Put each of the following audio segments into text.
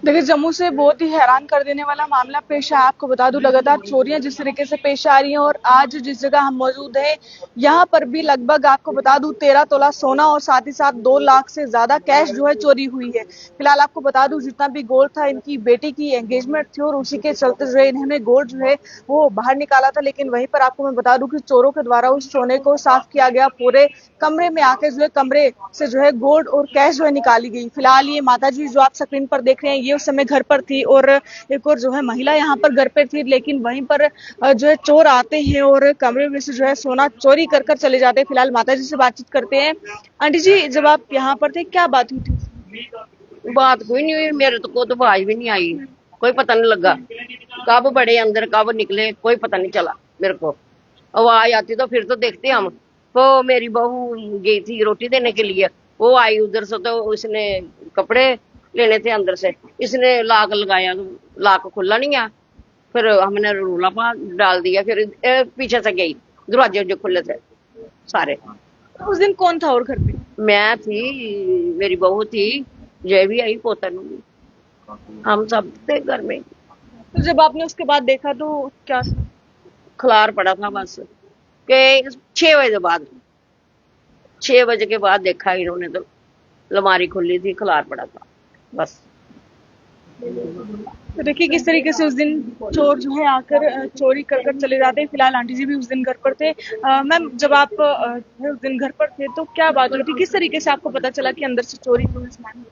देखिए, जम्मू से बहुत ही हैरान कर देने वाला मामला पेश आया। आपको बता दूं, लगातार चोरियां जिस तरीके से पेश आ रही हैं और आज जिस जगह हम मौजूद हैं यहां पर भी लगभग आपको बता दूं 13 तोला सोना और साथ ही साथ 2 लाख से ज्यादा कैश जो है चोरी हुई है। फिलहाल आपको बता दूं जितना भी गोल्ड था, इनकी बेटी की एंगेजमेंट थी और उसी के चलते जो है इन्होंने गोल्ड जो है वो बाहर निकाला था। लेकिन वहीं पर आपको मैं बता दूं कि चोरों के द्वारा उस सोने को साफ किया गया, पूरे कमरे में आके जो है कमरे से जो है गोल्ड और कैश जो है निकाली गई। फिलहाल ये माताजी जो आप स्क्रीन पर देख रहे हैं ये उस समय घर पर थी और एक और जो है महिला यहाँ पर घर पर थी, लेकिन वहीं पर जो है चोर आते हैं और कमरे में से जो है सोना चोरी कर कर चले जाते हैं। फिलहाल माताजी से बातचीत करते हैं। आंटी जी, जब आप यहाँ पर थे क्या बात हुई थी? बात कोई नहीं हुई, मेरे को तो आवाज भी नहीं आई, कोई पता नहीं लगा कब बड़े अंदर कब निकले, कोई पता नहीं चला। मेरे को आवाज आती तो फिर तो देखते हम। तो मेरी बहू गई थी रोटी देने के लिए, वो आई उधर से, तो उसने कपड़े लेने थे अंदर से, इसने लाक लगाया, लाक खुला नहीं है। फिर हमने रोला पा डाल दिया, फिर पीछे से गई, दरवाजे जो खुले थे सारे। उस दिन कौन था और घर पे? मैं थी, मेरी बहू थी, जय भी आई, पोतन, हम सब थे घर में। तो जब आपने उसके बाद देखा तो क्या? खलार पड़ा था बस के 6 बजे बाद, 6 बजे के बाद देखा इन्होंने तो अलमारी खुली थी, खलार पड़ा था बस। तो देखिए किस तरीके से उस दिन चोर जो है आकर चोरी कर कर चले जाते हैं। फिलहाल आंटी जी भी उस दिन घर पर थे। मैम, जब आप जो है उस दिन घर पर थे तो क्या बात हुई थी? किस तरीके से आपको पता चला कि अंदर से चोरी हुई है सामान?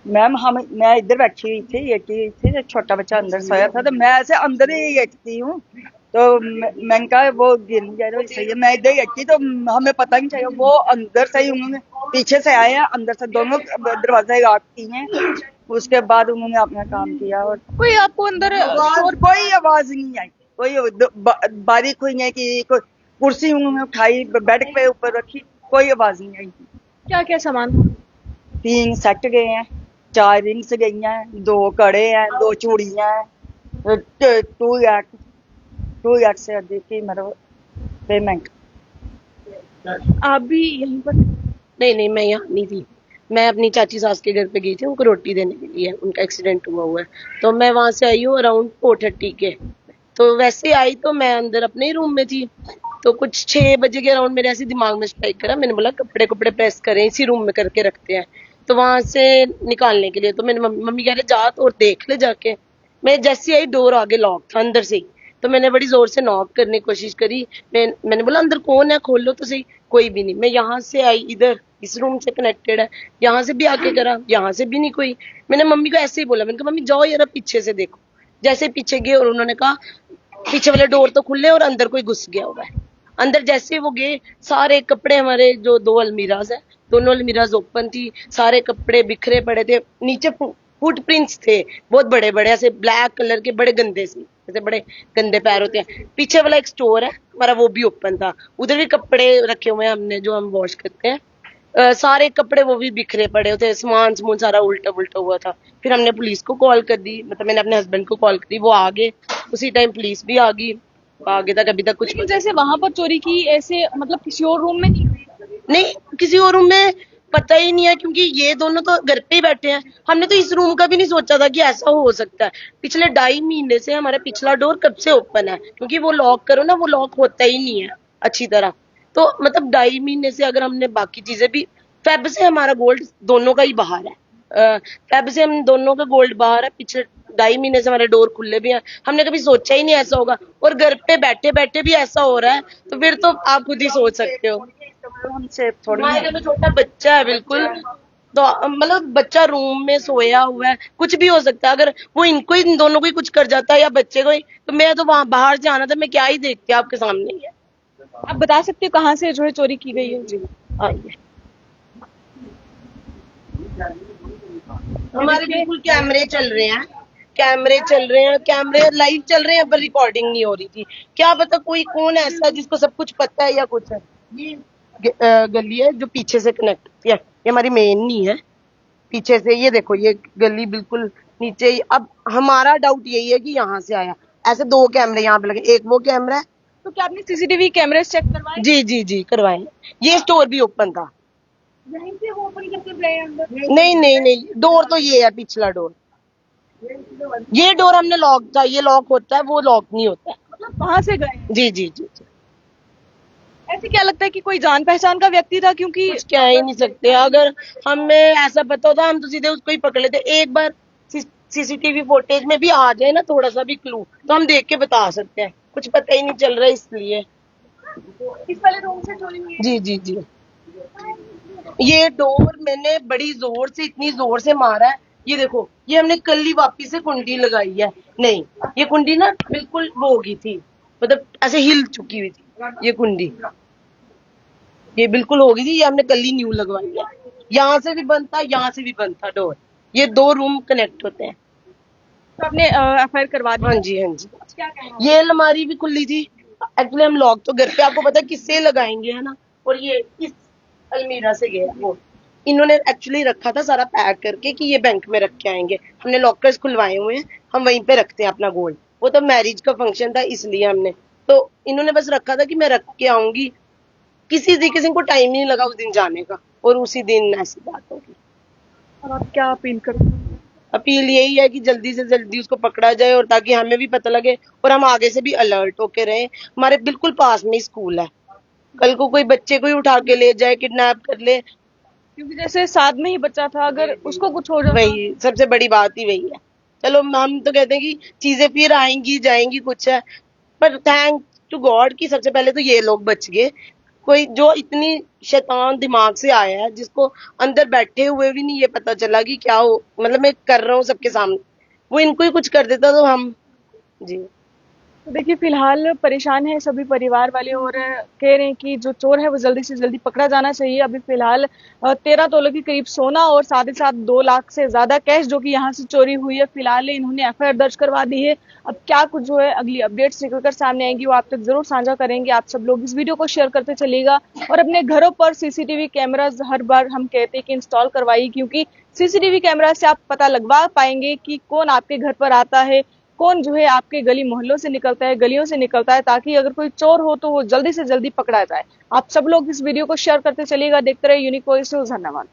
मैम मैं इधर बैठी हुई थी, ये थी, छोटा बच्चा अंदर सोया था, तो मैं ऐसे अंदर ही बैठती हूँ। तो मैंने कहा वो गिर नहीं जा रहा, सही है। मैं इधर बैठी तो हमें पता नहीं चला, वो अंदर से ही उन्होंने पीछे से आए हैं, अंदर से दोनों दरवाजे लॉक किए हैं। उसके बाद उन्होंने अपना काम किया और कोई आपको अंदर और कोई आवाज नहीं आई, कोई बारीक हुई है कि कोई कुर्सी उन्होंने उठाई बेड पे ऊपर रखी, कोई आवाज नहीं आई। क्या क्या सामान था? 3 सेट गए हैं, 4 रिंग्स गई हैं, 2 कड़े हैं, 2 चूड़ियां हैं, 2 लाख से अधिक की मतलब पेमेंट। आप भी यहीं पर? नहीं नहीं, मैं यहाँ नहीं थी, मैं अपनी चाची सास के घर पे गई थी, उनको रोटी देने के लिए, उनका एक्सीडेंट हुआ है। तो मैं वहां से आई हूँ अराउंड 4:30 के। तो वैसे आई तो मैं अंदर अपने ही रूम में थी, तो कुछ 6 बजे के अराउंड मेरे ऐसे दिमाग में स्ट्राइक करा, मैंने बोला कपड़े कपड़े प्रेस करें, इसी रूम में करके रखते हैं। तो वहां से निकालने के लिए तो मैंने मम्मी कह रहे जा तो और देख ले जाके। मैं जैसे आई डोर आगे लॉक था अंदर से ही, तो मैंने बड़ी जोर से नॉक करने की कोशिश करी। मैंने बोला अंदर कौन है, खोलो तो सही। कोई भी नहीं। मैं यहाँ से आई, इधर इस रूम से कनेक्टेड है, यहाँ से भी आके करा, यहाँ से भी नहीं कोई। मैंने मम्मी को ऐसे ही बोला, मैंने कहा मम्मी जाओ यार पीछे से देखो। जैसे पीछे गए और उन्होंने कहा पीछे वाले डोर तो खुले और अंदर कोई घुस गया हुआ है। अंदर जैसे वो गए, सारे कपड़े, हमारे जो 2 अलमीराज है, दोनों अलमीराज ओपन थी, सारे कपड़े बिखरे पड़े थे, नीचे फुटप्रिंट्स थे बहुत बड़े बड़े, ऐसे ब्लैक कलर के, बड़े गंदे से, जैसे बड़े गंदे पैर होते हैं। पीछे वाला एक स्टोर है हमारा, वो भी ओपन था, उधर भी कपड़े रखे हुए हैं हमने जो हम वॉश करते हैं। सारे कपड़े वो भी बिखरे पड़े होते, सामान सारा उल्टा उल्टा हुआ था। फिर हमने पुलिस को कॉल कर दी, मतलब मैंने अपने हस्बैंड को कॉल करी, वो आ गए, उसी टाइम पुलिस भी आ गई। आगे तक अभी तक कुछ लेकिन जैसे वहां पर चोरी की ऐसे मतलब किसी और रूम में नहीं हुई? नहीं, किसी और रूम में पता ही नहीं है, क्योंकि ये दोनों तो घर पे ही बैठे हैं। हमने तो इस रूम का भी नहीं सोचा था कि ऐसा हो सकता है। पिछले 2.5 महीने से हमारा पिछला डोर कब से ओपन है, क्योंकि वो लॉक करो ना, वो लॉक होता ही नहीं है अच्छी तरह। तो मतलब 2.5 महीने से अगर हमने बाकी चीजें भी, फेब से हमारा गोल्ड दोनों का ही बाहर है, फेब से हम दोनों का गोल्ड बाहर है, पिछले 2.5 महीने से हमारे डोर खुले भी हैं। हमने कभी सोचा ही नहीं ऐसा होगा, और घर पे बैठे बैठे भी ऐसा हो रहा है, तो फिर तो आप खुद ही सोच सकते हो। हमसे थोड़ी हमारे घर में छोटा बच्चा है बिल्कुल, तो मतलब बच्चा रूम में सोया हुआ है, कुछ भी हो सकता है। अगर वो इनको ही, इन दोनों को ही कुछ कर जाता है या बच्चे को ही, तो मैं तो वहां बाहर से आना था, मैं क्या ही देखती, आपके सामने ही है। आप बता सकते हो कहाँ से जो है चोरी की गई है? जी, आइए, हमारे बिल्कुल कैमरे चल रहे हैं, कैमरे चल रहे हैं, कैमरे लाइव चल रहे हैं, पर रिकॉर्डिंग नहीं हो रही थी। क्या पता कोई कौन ऐसा है जिसको सब कुछ पता है या कुछ है। ये गली है जो पीछे से कनेक्ट है, ये हमारी मेन नहीं है, पीछे से ये देखो, ये गली बिल्कुल नीचे ही। अब हमारा डाउट यही है कि यहाँ से आया। ऐसे 2 कैमरे यहाँ पे लगे, एक वो कैमरा है। तो क्या आपने सीसीटीवी कैमरे चेक करवाए? जी जी जी, करवाए। ये स्टोर भी ओपन था। यहीं से वो ओपन करके गए अंदर? नहीं नहीं नहीं, डोर तो ये है, पिछला डोर। ये डोर हमने लॉक था, ये लॉक होता है, वो लॉक नहीं होता है। मतलब वहां से गए? जी जी जी जी। ऐसे क्या लगता है कि कोई जान पहचान का व्यक्ति था, क्योंकि कुछ कह ही नहीं सकते। अगर हमें ऐसा पता होता हम तो सीधे उसको ही पकड़ लेते। एक बार सीसीटीवी फुटेज में भी आ जाए ना थोड़ा सा भी क्लू, तो हम देख के बता सकते हैं। कुछ पता ही नहीं चल रहा है इसलिए। इस वाले रूम से चोरी हुई है? जी जी जी। ये डोर मैंने बड़ी जोर से, इतनी जोर से मारा है। ये देखो, ये हमने कल ही वापिस से कुंडी लगाई है। नहीं, ये कुंडी ना बिल्कुल वो हो गई थी, मतलब ऐसे हिल चुकी हुई थी ये कुंडी। ये बिल्कुल हो गई थी, ये हमने कल ही न्यू लगवाई है। यहाँ से भी बंद था, यहाँ से भी बंद था डोर। ये 2 रूम कनेक्ट होते हैं। तो आपने एफआईआर करवा दी? हाँ जी हाँ जी। क्या कहना है? ये अलमारी भी खुली थी। एक्चुअली हम लॉक तो घर पे आपको पता है किससे लगाएंगे, है ना। और ये इस अलमीरा से गया वो। इन्होंने एक्चुअली रखा था सारा पैक करके कि ये बैंक में रख के आएंगे। हमने लॉकर्स खुलवाए हुए हैं, हम वहीं पे रखते हैं अपना गोल्ड। वो तो मैरिज का फंक्शन था इसलिए हमने, तो इन्होंने बस रखा था कि मैं रख के आऊंगी। किसी को टाइम नहीं लगा उस दिन जाने का, और उसी दिन ऐसी बात होगी। और आप क्या अपील करोगे? अपील यही है कि जल्दी से जल्दी उसको पकड़ा जाए, और ताकि हमें भी पता लगे और हम आगे से भी अलर्ट होके रहें। हमारे बिल्कुल पास में ही स्कूल है, कल को कोई बच्चे को ही उठा के ले जाए, किडनैप कर ले। क्योंकि जैसे साथ में ही बच्चा था, अगर उसको कुछ हो जाए। वही सबसे बड़ी बात ही वही है। चलो हम तो कहते हैं कि चीजें फिर आएंगी जाएंगी, कुछ है, पर थैंक टू गॉड कि सबसे पहले तो ये लोग बच गए। कोई जो इतनी शैतान दिमाग से आया है, जिसको अंदर बैठे हुए भी नहीं ये पता चला कि क्या हो, मतलब मैं कर रहा हूँ सबके सामने, वो इनको ही कुछ कर देता तो हम। जी। तो देखिए, फिलहाल परेशान है सभी परिवार वाले, और कह रहे हैं कि जो चोर है वो जल्दी से जल्दी पकड़ा जाना चाहिए। अभी फिलहाल 13 तोले के करीब सोना और साथ ही साथ 2 लाख से ज्यादा कैश जो कि यहाँ से चोरी हुई है, फिलहाल इन्होंने एफआईआर दर्ज करवा दी है। अब क्या कुछ जो है अगली अपडेट्स निकलकर सामने आएंगी, वो आप तक जरूर साझा करेंगे। आप सब लोग इस वीडियो को शेयर करते चलिएगा, और अपने घरों पर सीसीटीवी कैमराज हर बार हम कहते हैं कि इंस्टॉल करवाइए, क्योंकि सीसीटीवी कैमरा से आप पता लगवा पाएंगे कि कौन आपके घर पर आता है, कौन जो है आपके गली मोहल्लों से निकलता है, गलियों से निकलता है, ताकि अगर कोई चोर हो तो वो जल्दी से जल्दी पकड़ा जाए। आप सब लोग इस वीडियो को शेयर करते चलिएगा। देखते रहिए यूनिक वॉइस न्यूज़। धन्यवाद।